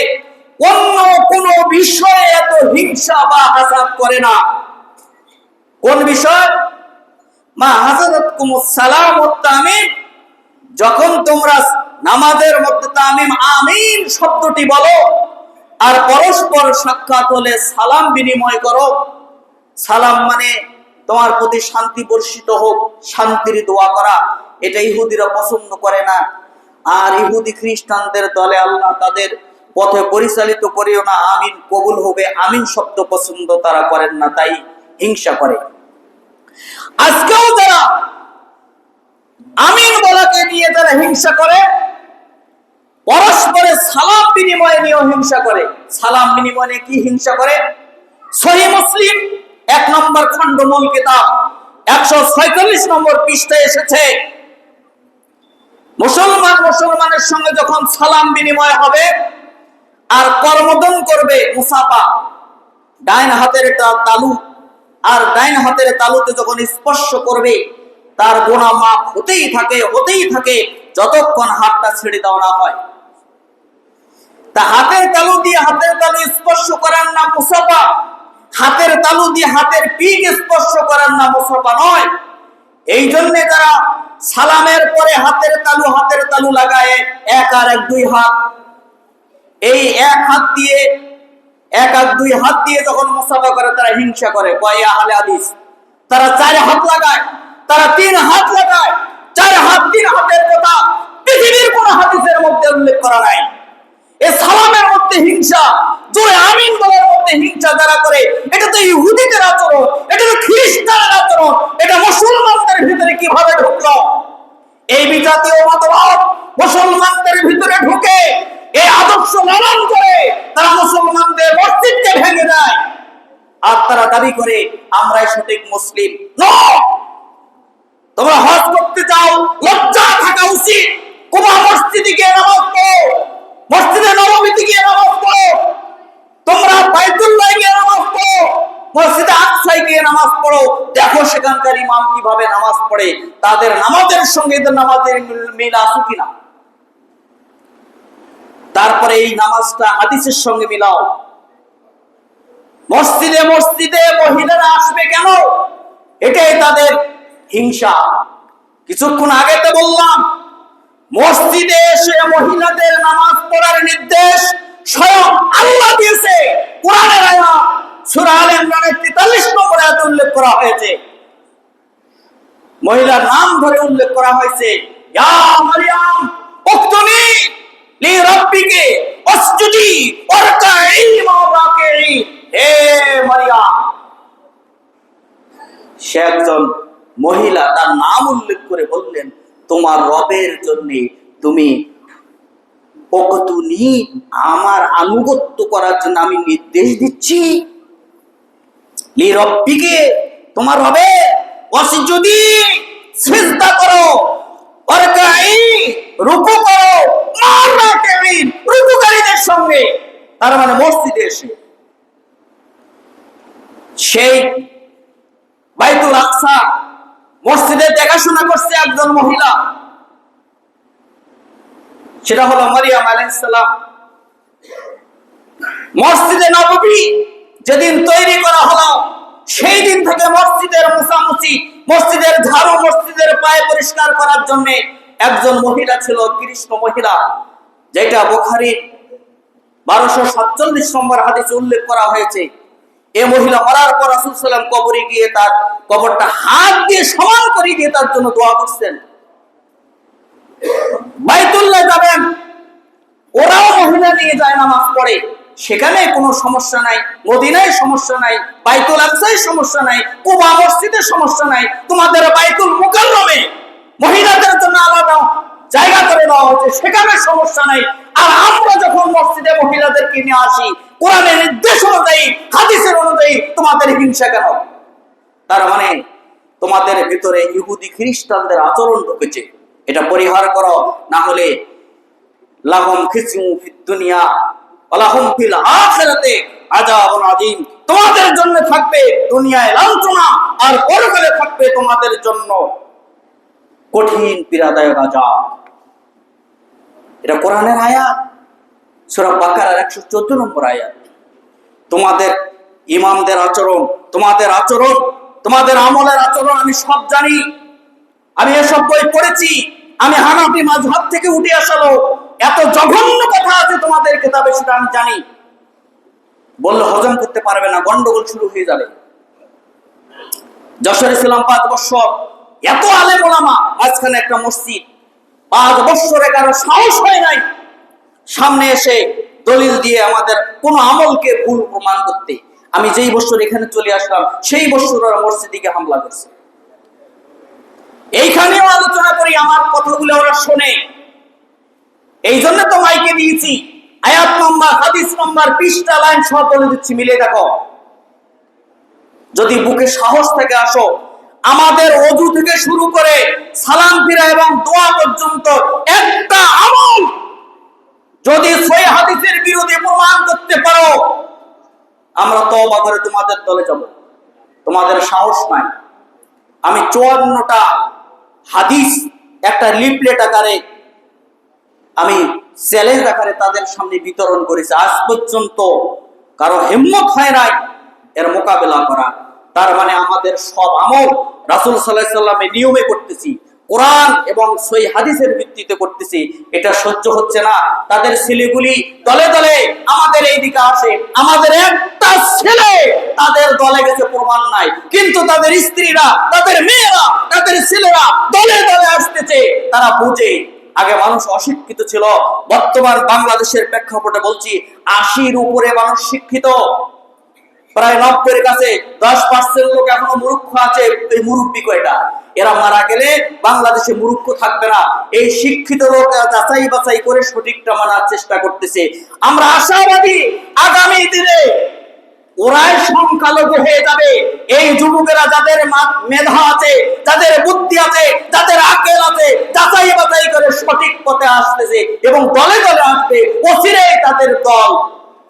Speaker 1: অন্য কোন বিষয়ে এত হিংসা বা হাসাদ করে না। কোন বিষয়? মা হাসাদাতকুমুস সালাম ওয়াত তামিম। যখন তোমরা নামাজের মধ্যে তামিম আমিন শব্দটি বলো আর পরস্পর সাক্ষাৎ হলে সালাম বিনিময় করো। সালাম মানে তোমার প্রতি শান্তি বর্ষিত হোক, শান্তির দোয়া করা। এটা ইহুদিরা পছন্দ করে না। আর ইহুদি খ্রিস্টানদের দলে আল্লাহ তাদের পথে পরিচালিত করিও না, আমিন কবুল হবে, আমিন শব্দ পছন্দ তারা করেন না, তাই হিংসা করে। আজকেও যারা আমিন বলাকে নিয়ে যারা হিংসা করে, পরস্পরের সালাম বিনিময় নিয়েও হিংসা করে। সালাম বিনিময়ে কি হিংসা করে? সহিহ মুসলিম 1 নম্বর খণ্ড মূল কিতাব 146 নম্বর পৃষ্ঠায় এসেছে, মুসলমানের সঙ্গে যখন সালাম বিনিময় হবে আর করমর্দন করবে, মুসাফা, ডাইন হাতের তালু আর ডাইন হাতের তালুতে যখন স্পর্শ করবে, তার গুনাহ মাফ হতেই থাকে যতক্ষণ হাতটা ছেড়ে দেওয়া না হয়। তা হাতের তালু দিয়ে হাতের তালু স্পর্শ করার নাম মুসাফা, হাতের তালু দিয়ে হাতের পিঠ স্পর্শ করার নাম মুসাফা নয়। এই জন্য তারা সালামের পরে হাতের তালু লাগায় 1 আর 1 2 হাত, এই 1 হাত দিয়ে 1 আর 2 হাত দিয়ে যখন মুসাফা করে তারা হিংসা করে। কয় আহলে হাদিস তারা 4 হাত লাগায়, তারা 3 হাত লাগায়। 4 হাত 3 হাতের কথা পৃথিবীর কোন হাদিসের মধ্যে উল্লেখ করা নাই। এই সালামের মধ্যে হিংসা, জোরে আমিন বলার মধ্যে হিংসা যারা করে, এটা তো ইহুদিদের আচরণ, এটা তো খ্রিস্টানের আচরণ। এটা মুসলমানদের ভিতরে কিভাবে ঢুকলো? এই বিজাতীয় মতবাদ মুসলমানদের ভিতরে ঢুকে এই আদর্শ লালন করে তারা মুসলমানদের মসজিদকে ভেঙে দেয়। আর তারা দাবি করে আমরাই সঠিক মুসলিম। তোমরা হজ করতে চাও, লজ্জা থাকা উচিত। কুবা মসজিদে গিয়ে নামাজ পড়ো, মসজিদে নববীতে গিয়ে নামাজ পড়ো, তোমরা বাইতুল্লাহ গিয়ে নামাজ পড়ো, মসজিদে আকসায় গিয়ে নামাজ পড়ো। দেখো সেখানকার ইমাম কিভাবে নামাজ পড়ে, তাদের নামাজের সঙ্গে এদের নামাজের মিল আছে কিনা। তারপরে এই নামাজটা হাদিসের সঙ্গে মিলাও। মসজিদে মহিলারা আসবে কেন? এটাই তাদের হিংসা। কিছুক্ষণ আগে তো বললাম, মসজিদে এসে মহিলাদের নামাজ পড়ার নির্দেশ স্বয়ং আল্লাহ দিয়েছে। কোরআনের আয়াত সূরা আলে ইমরানের 43 নম্বর আয়াতে উল্লেখ করা হয়েছে, মহিলার নাম ধরে উল্লেখ করা হয়েছে, ইয়া মারইয়াম উকতুনি লিরাব্বিকি ওয়াসজুদি ওয়ারকাই মা'আর রাকিঈন। হে মারইয়াম, সে একজন মহিলা, তার নাম উল্লেখ করে বললেন, তোমার রবের জন্য তুমি ওকতুনি, আমার আনুগত্য করার জন্য আমি নির্দেশ দিচ্ছি। লিরাব্বিকি, তোমার রবে, ওয়াসজুদি, সিজদা করো, ওয়ারকাই, রুকু করো, মা'আর রাকিঈন, রুকুকারীদের সঙ্গে। তার মানে মসজিদে এসে সেই বাইতুল আকসা মসজিদে দেখাশোনা করছে একজন মহিলা, সেটা হলো মারিয়াম আলাইহিস সালাম। মসজিদে নববী যেদিন তৈরি করা হলো, সেই দিন থেকে মসজিদের মোছামুছি, মসজিদের ঝাড়ু, মসজিদের পায়ে পরিষ্কার করার জন্য একজন মহিলা ছিল, কৃষ্ণ মহিলা, যেটা বুখারীর 1247 নম্বর হাদিসে উল্লেখ করা হয়েছে। এই মহিলা মরার পর রাসূল সাল্লাল্লাহু আলাইহি ওয়াসাল্লাম কবরে গিয়ে তার কবরটা হাত দিয়ে সমান করে দিয়ে তার জন্য দোয়া করছেন। বাইতুল্লাহ যাবেন, ওরাও মহিলা নিয়ে যায় নামাজ পড়ে, সেখানে কোনো সমস্যা নাই। মদিনায় সমস্যা নাই, বাইতুল আকসায় সমস্যা নাই, কুবা মসজিদে সমস্যা নাই, তোমাদের বাইতুল মুকাররমে মহিলাদের জন্য আলাদা জায়গা করে দেওয়া হচ্ছে, সেখানে সমস্যা নাই। আর আমরা যখন মসজিদে মহিলাদেরকে নিয়ে আসি, কোরআনের নির্দেশ অনুযায়ী, হাদিসের অনুযায়ী, তোমাদের হিংসা কেন? তার মানে তোমাদের ভিতরে ইহুদি খ্রিস্টানদের আচরণ ঢুকেছে। এটা পরিহার করো, না হলে লাহুম খিজুম ফিদ দুনিয়া ওয়া লাহুম ফিল আখিরাতি আযাবুন আযীম। তোমাদের জন্য থাকবে দুনিয়ায় লাঞ্ছনা, আর পরকালে থাকবে তোমাদের জন্য কঠিন পীড়াদায়ক আযাব। এটা কোরআনের আয়াত, সূরা বাকারার 114 নম্বর আয়াত। তোমাদের ইমামদের আচরণ, তোমাদের আচরণ, তোমাদের আমলের আচরণ আমি সব জানি। আমি এসব বই পড়েছি, আমি হানাফি মাযহাব থেকে উঠে আসালো। এত জঘন্য কথা আছে তোমাদের কিতাবে, সেটা আমি জানি। বললে হজম করতে পারবে না, গন্ডগোল শুরু হয়ে যাবে। যশোরে ছিলাম 5 বছর, এত আলেম ওলামা, মাঝখানে একটা মসজিদ, 5 বছরে কারো সাহস হয় নাই সামনে এসে দলিল দিয়ে আমাদের কোন আমলকে ভুল প্রমাণ করতে। আমি যেই বছর এখানে চলে আসলাম সেই বছর ওরা মসজিদে হামলা করছে। এইখানেও আলোচনা করি, আমার কথাগুলো ওরা শোনে। এই জন্য তো মাইকে দিয়েছি, আয়াত নাম্বার, হাদিস নাম্বার, পৃষ্ঠা, লাইন সব বলে দিচ্ছি, মিলে দেখো। যদি বুকে সাহস থেকে আসো, আমাদের ওযু থেকে শুরু করে সালাম ফিরা এবং দোয়া পর্যন্ত একটা আমল যদি সহিহ হাদিসের বিরোধী প্রমাণ করতে পারো, আমরা তওবা করে তোমাদের দলে যাব। তোমাদের সাহস নাই। আমি 54টা হাদিস একটা লিফলেট আকারে, আমি চ্যালেঞ্জ আকারে তাদের সামনে বিতরণ করেছি। আজ পর্যন্ত কারো হিম্মত হয় নাই এর মোকাবেলা করা। তার মানে আমাদের সব আমল রাসূল সাল্লাল্লাহু আলাইহি সাল্লামের নিয়মে করতেছি, কোরআন এবং সহিহ হাদিসের ভিত্তিতে করতেছি। এটা সহ্য হচ্ছে না। তাদের ছেলেগুলি দলে দলে আমাদের এই দিকে আসে, আমাদের একটা ছেলে তাদের দলে গেছে প্রমাণ নাই, কিন্তু তাদের স্ত্রীরা, তাদের মেয়েরা, তাদের ছেলেরা দলে দলে আসতেছে। তারা বুঝে আগে মানুষ অশিক্ষিত ছিল, বর্তমান বাংলাদেশের প্রেক্ষাপটে বলছি 80-র উপরে মানুষ শিক্ষিত, প্রায় 90-এর কাছে 10% লোক এখনো মূর্খ আছে। এই মুরব্বী কয়টা? এরা মারা গেলে বাংলাদেশে মূর্খ থাকবে না। এই শিক্ষিত লোক যাচাই বাছাই করে সঠিকটা মানার চেষ্টা করতেছে। আমরা আশাবাদী আগামী দিনে ওরাই সংখ্যালঘু হয়ে যাবে। এই যুবকেরা যাদের মেধা আছে, যাদের বুদ্ধি আছে, যাদের আকল আছে, যাচাই বাছাই করে সঠিক পথে আসতেছে এবং দলে দলে আসবে, অচিরেই তাদের দল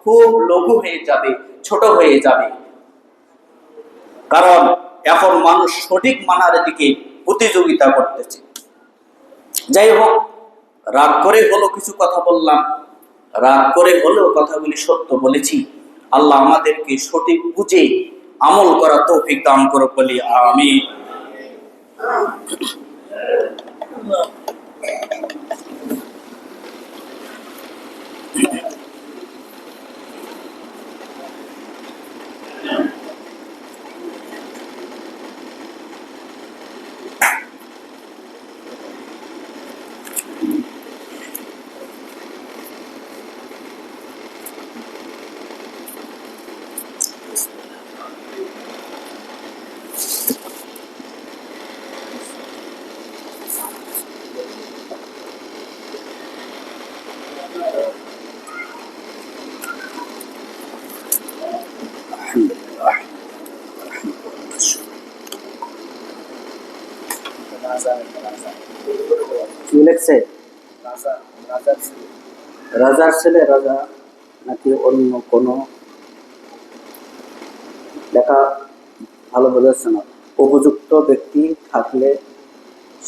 Speaker 1: খুব লঘু হয়ে যাবে, ছোট হয়ে যাবে। কারণ এখন মানুষ সঠিক মানার দিকে প্রতিযোগিতা করতেছে। যাই হোক, রাগ করে হলো কিছু কথা বললাম, রাগ করে হলেও কথাগুলি সত্য বলেছি। আল্লাহ আমাদেরকে সঠিক বুঝে আমল করা তৌফিক দান করো বলি আমিন। কি লেখছে? রাজার ছেলে রাজা নাকি অন্য কোনো লেখা ভালো বোঝাচ্ছে না। উপযুক্ত ব্যক্তি থাকলে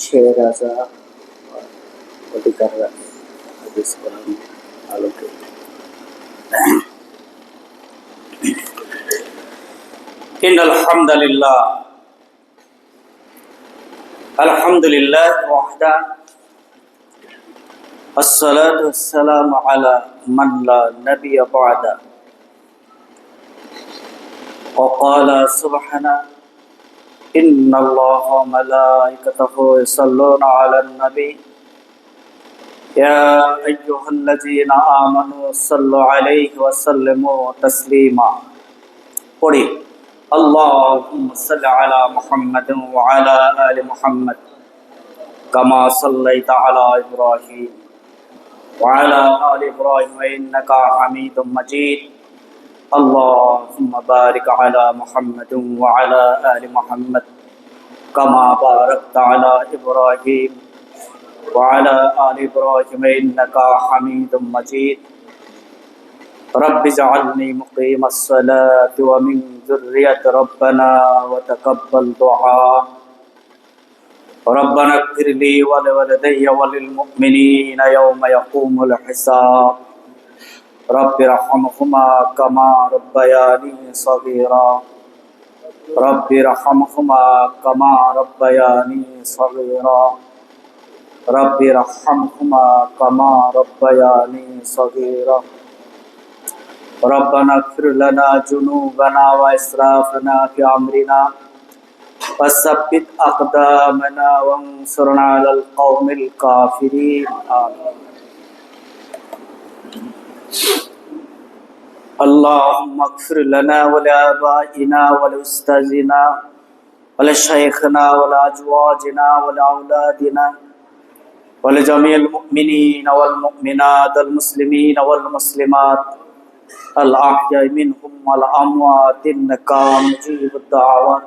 Speaker 1: সে রাজা অধিকার রাখে। আলোকে আলহামদুলিল্লাহ, আলহামদুলিল্লাহ ওয়াহদা, আসসালাতু ওয়াসসালামু আলা মান লা নাবিয়্যা বা'দা। وقال سبحانه إن الله وملائكته يصلون على النبي يا أيها الذين آمنوا صلوا عليه وسلموا تسليما. পড়ি اللهم صل على محمد وعلى آل محمد كما صليت على إبراهيم وعلى آل إبراهيم إنك حميد مجيد. اللهم بارك على محمد وعلى آل محمد كما باركت على إبراهيم وعلى آل إبراهيم إنك حميد مجيد. رب اجعلني مقيم الصلاة ومن ذرية ربنا وتقبل دعاء. ربنا اغفر لي ولوالدي وللمؤمنين يوم يقوم الحساب. رب ارحمهما كما ربياني صغيرا. رب ارحمهما كما ربياني صغيرا. رب ارحمهما كما ربياني صغيرا. ربنا اغفر لنا ذنوبنا وإسرافنا في أمرنا وثبت أقدامنا وانصرنا على القوم الكافرين آمين اللهم اغفر لنا ولآبائنا ولأستاذنا ولشيخنا ولأزواجنا ولأولادنا ولجميع المؤمنين والمؤمنات المسلمين والمسلمات الأحياء منهم والأموات إنك مجيب الدعوات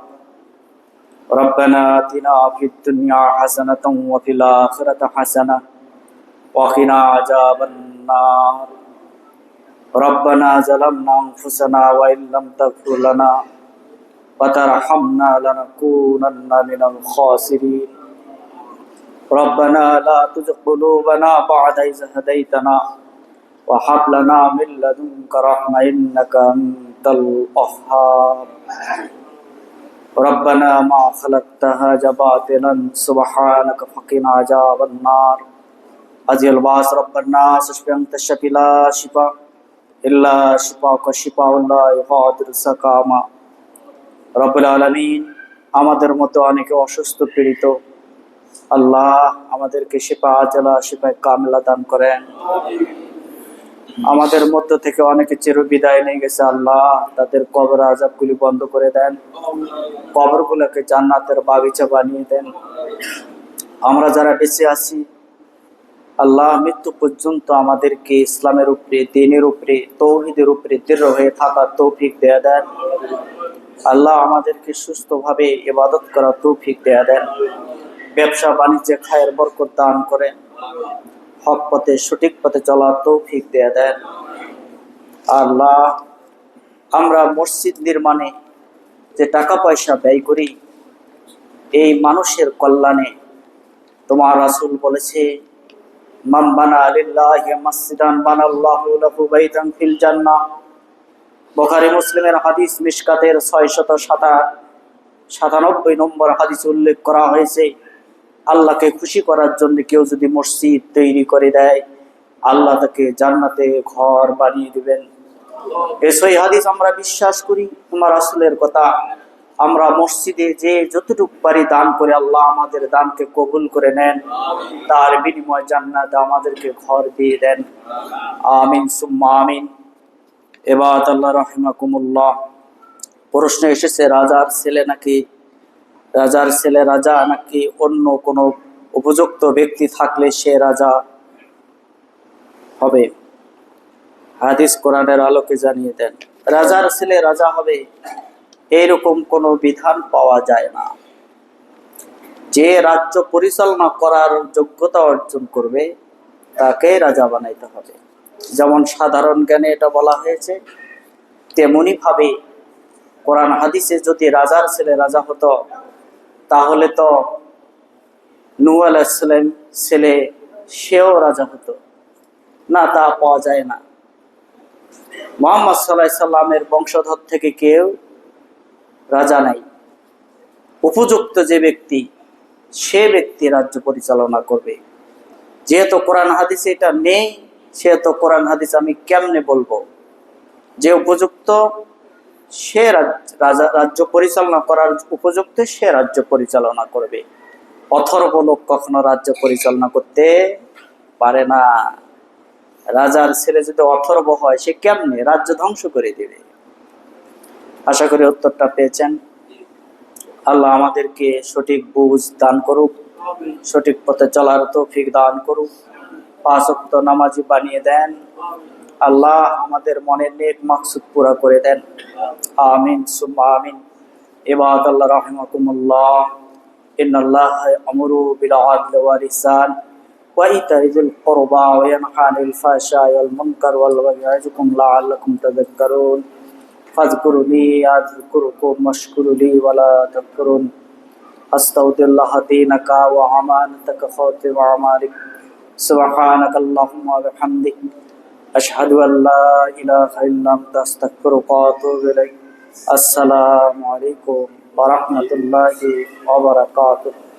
Speaker 1: ربنا آتنا في الدنيا حسنة وفي الآخرة حسنة وقنا عذاب النار ربنا ظلمنا أنفسنا وإن لم تغفر لنا وترحمنا لنكونن من الخاسرين ربنا لا تزغ قلوبنا بعد إذ هديتنا وهب لنا من لدنك رحمة إنك أنت الوهاب ربنا ما خلقت هذا باطلا سبحانك فقنا عذاب النار أجل الباس رب الناس اشف أنت الشافي لا شفاء إلا شفاءك شفاء لا يغادر سقما রব্বুল আলামিন আমাদের মতো অনেকে অসুস্থ পীড়িত আল্লাহ আমাদেরকে শিফা আজলা শিফা কামিলা দান করেন আমাদের মধ্য থেকে অনেকে চির বিদায় নিয়ে গেছে আল্লাহ তাদের কবর আযাবগুলি বন্ধ করে দেন কবরগুলোকে জান্নাতের বাগিচা বানিয়ে দেন আমরা যারা বেঁচে আছি আল্লাহ মৃত্যু পর্যন্ত আমাদেরকে ইসলামের উপরে দ্বীনের উপরে তাওহীদের উপরে দৃঢ় হয়ে থাকার তৌফিক দেয়া দেন আল্লাহ আমাদেরকে সুস্থভাবে ইবাদত করার তৌফিক দেয়া দেন ব্যবসা বাণিজ্যে খায়ের বরকত দান করেন হক পথে সঠিক পথে চলার তৌফিক দেয়া দেন আল্লাহ আমরা মসজিদ নির্মাণে যে টাকা পয়সা ব্যয় করি এই মানুষের কল্যাণে তোমার রাসূল বলেছে মান বানা লিল্লাহি মাসজিদান বানাল্লাহু লাহু বাইতান ফিল জান্নাহ বুখারী মুসলিমের হাদিস মিশকাতের 697 নম্বর হাদিস উল্লেখ করা হয়েছে আল্লাহকে খুশি করার জন্য কেউ যদি মসজিদ তৈরি করে দেয় আল্লাহ তাকে জান্নাতে ঘর বানিয়ে দিবেন এই সহিহ হাদিস আমরা বিশ্বাস করি তোমার রাসূলের কথা আমরা মসজিদে যে যতটুকু পারি দান করে আল্লাহ আমাদের দানকে কবুল করে নেন তার বিনিময়ে জান্নাতে আমাদেরকে ঘর দিয়ে দেন আমিন সুম্মা আমিন এবার আল্লাহ রাহিমাকুমুল্লাহ প্রশ্ন এসেছে রাজার ছেলে রাজা নাকি অন্য কোনো উপযুক্ত ব্যক্তি থাকলে সে রাজা হবে হাদিস কোরআনের আলোকে জানিয়ে দেন রাজার ছেলে রাজা হবে এরকম কোনো বিধান পাওয়া যায় না যে রাজ্য পরিচালনা করার যোগ্যতা অর্জন করবে তাকে রাজা বানাইতে হবে যেমন সাধারণ জ্ঞানে এটা বলা হয়েছে তেমনি ভাবে কোরআন হাদিসে যদি রাজার ছেলে রাজা হতো তাহলে তো নূহ আলাইহিস সালাম ছেলে সেও রাজা হতো না তা পাওয়া যায় না মুহাম্মদ সাল্লাল্লাহু আলাইহি সাল্লামের বংশধর থেকে কেউ রাজা নাই উপযুক্ত যে ব্যক্তি সে ব্যক্তি রাজ্য পরিচালনা করবে যেহেতু কোরআন হাদিসে এটা নেই সেহেতু কোরআন হাদিস আমি কেমনে বলবো যে উপযুক্ত সে রাজ্য পরিচালনা করার উপযুক্ত সে রাজ্য পরিচালনা করবে অথর্ব লোক কখনো রাজ্য পরিচালনা করতে পারে না রাজার ছেলে যদি অথর্ব হয় সে কেমনে রাজ্য ধ্বংস করে দেবে আশা করি উত্তরটা পেয়েছেন আল্লাহ আমাদেরকে সঠিক বুঝ দান করুক সঠিক পথে চলার তৌফিক দান করুক 5 ওয়াক্ত নামাজি বানিয়ে দেন আল্লাহ আমাদের মনের নেক মাকসুদ পুরা করে দেন আমিন সুম্মা আমিন ইবাদাল্লাহ রাহিমাকুমুল্লাহ ইন্নাল্লাহা ইয়ামুরু বিল আদলি ওয়াল ইহসান ওয়া ইতা'i যিল কুরবা ওয়া ইয়ানহা আনিল ফাহশা'i ওয়াল মুনকার ওয়াল বাগই ইয়া'iযুকুম লাআল্লাকুম তাযাক্কারুন ফাযকুরুনি আযকুরুকুম ওয়াশকুরুলি ওয়া লা তাকফুরুন আস্তাউদিল্লাহ দীনাকা ওয়া আমানাতাকা খাতিমা আমালিক সুবহানাকাল্লাহুম্মা ওয়া বিহামদিক আশহাদু আল্লা ইলাহা ইল্লা আনতা আস্তাগফিরুকা ওয়া আতুবু ইলাইক আসসালামু আলাইকুম ওয়া রাহমাতুল্লাহি ওয়া বারাকাতুহু।